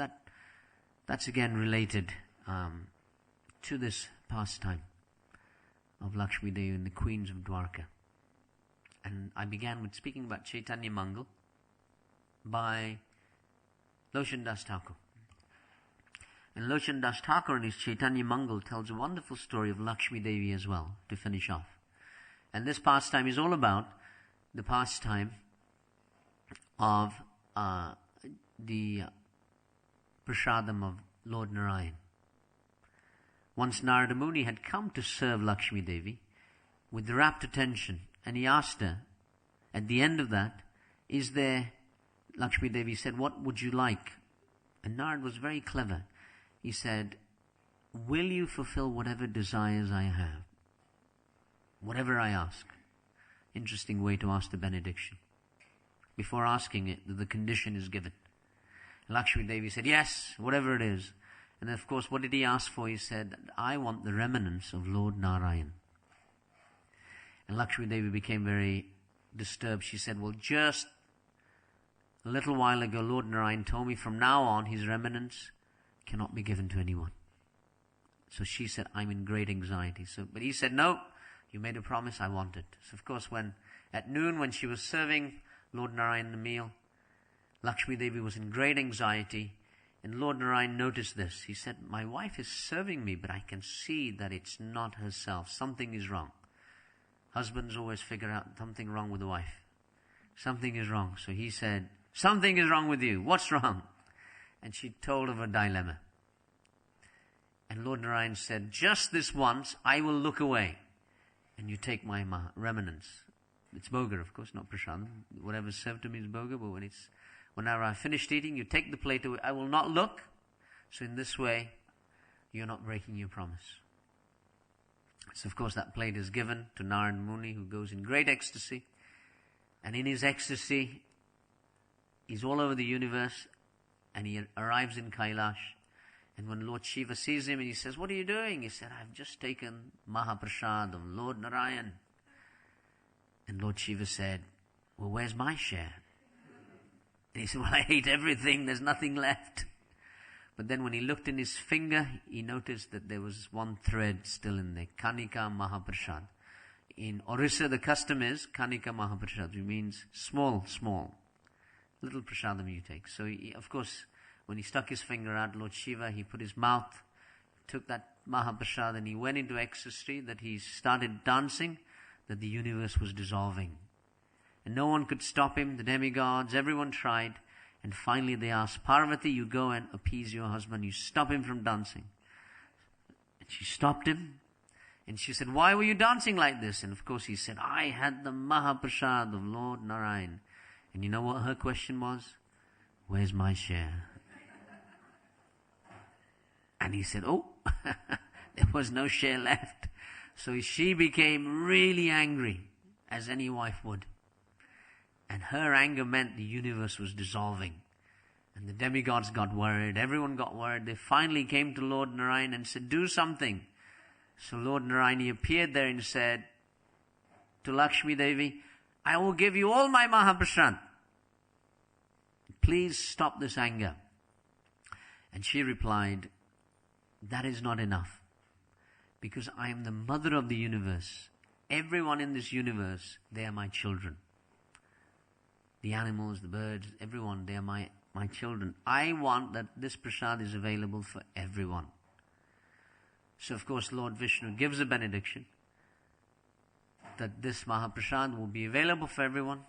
that's again related to this pastime of Lakshmi Devi and the queens of Dwarka. And I began with speaking about Chaitanya Mangal by Loshan Das Thakur. And Loshan Das Thakur in his Chaitanya Mangal tells a wonderful story of Lakshmi Devi as well, to finish off. And this pastime is all about the pastime of the prasadam of Lord Narayan. Once Narada Muni had come to serve Lakshmi Devi with rapt attention, and he asked her, at the end of that, is there, Lakshmi Devi said, what would you like? And Narada was very clever. He said, will you fulfill whatever desires I have? Whatever I ask. Interesting way to ask the benediction. Before asking it, the condition is given. Lakshmi Devi said, yes, whatever it is. And of course, what did he ask for? He said, I want the remnants of Lord Narayan. And Lakshmi Devi became very disturbed. She said, well, just a little while ago, Lord Narayan told me from now on, his remnants cannot be given to anyone. So she said, I'm in great anxiety. But he said, no, you made a promise, I want it. So of course, at noon, when she was serving Lord Narayan the meal, Lakshmi Devi was in great anxiety. And Lord Narayan noticed this. He said, my wife is serving me, but I can see that it's not herself. Something is wrong. Husbands always figure out something wrong with the wife. Something is wrong. So he said, something is wrong with you. What's wrong? And she told of her dilemma. And Lord Narayan said, just this once, I will look away. And you take my remnants. It's boga, of course, not prashadam. Whatever's served to me is boga, but whenever I've finished eating, you take the plate away. I will not look. So in this way, you're not breaking your promise. So of course that plate is given to Narada Muni, who goes in great ecstasy. And in his ecstasy, he's all over the universe, and he arrives in Kailash. And when Lord Shiva sees him and he says, what are you doing? He said, I've just taken Mahaprasad of Lord Narayan. And Lord Shiva said, well, where's my share? And he said, well, I ate everything, there's nothing left. But then when he looked in his finger, he noticed that there was one thread still in there, Kanika Mahaprasad. In Orissa, the custom is Kanika Mahaprasad, which means small, little prasadam you take. So of course, when he stuck his finger out, Lord Shiva, he put his mouth, took that Mahaprasad, and he went into ecstasy that he started dancing, that the universe was dissolving. And no one could stop him, the demigods, everyone tried. And finally they asked, Parvati, you go and appease your husband, you stop him from dancing. And she stopped him. And she said, why were you dancing like this? And of course he said, I had the Mahaprasad of Lord Narayan. And you know what her question was? Where's my share? And he said, oh, there was no share left. So she became really angry, as any wife would. And her anger meant the universe was dissolving. And the demigods got worried. Everyone got worried. They finally came to Lord Narayan and said, do something. So Lord Narayan, he appeared there and said to Lakshmi Devi, I will give you all my Mahaprasad. Please stop this anger. And she replied, that is not enough. Because I am the mother of the universe. Everyone in this universe, they are my children. The animals, the birds, everyone, they are my children. I want that this prasad is available for everyone. So of course Lord Vishnu gives a benediction that this Mahaprasad will be available for everyone,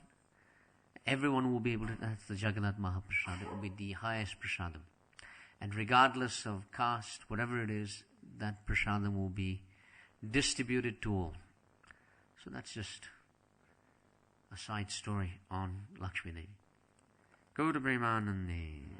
Everyone will be able to, that's the Jagannath Mahaprasad, it will be the highest prasadam. And regardless of caste, whatever it is, that prasadam will be distributed to all. So that's just a side story on Lakshmi Devi. Go to Premanande.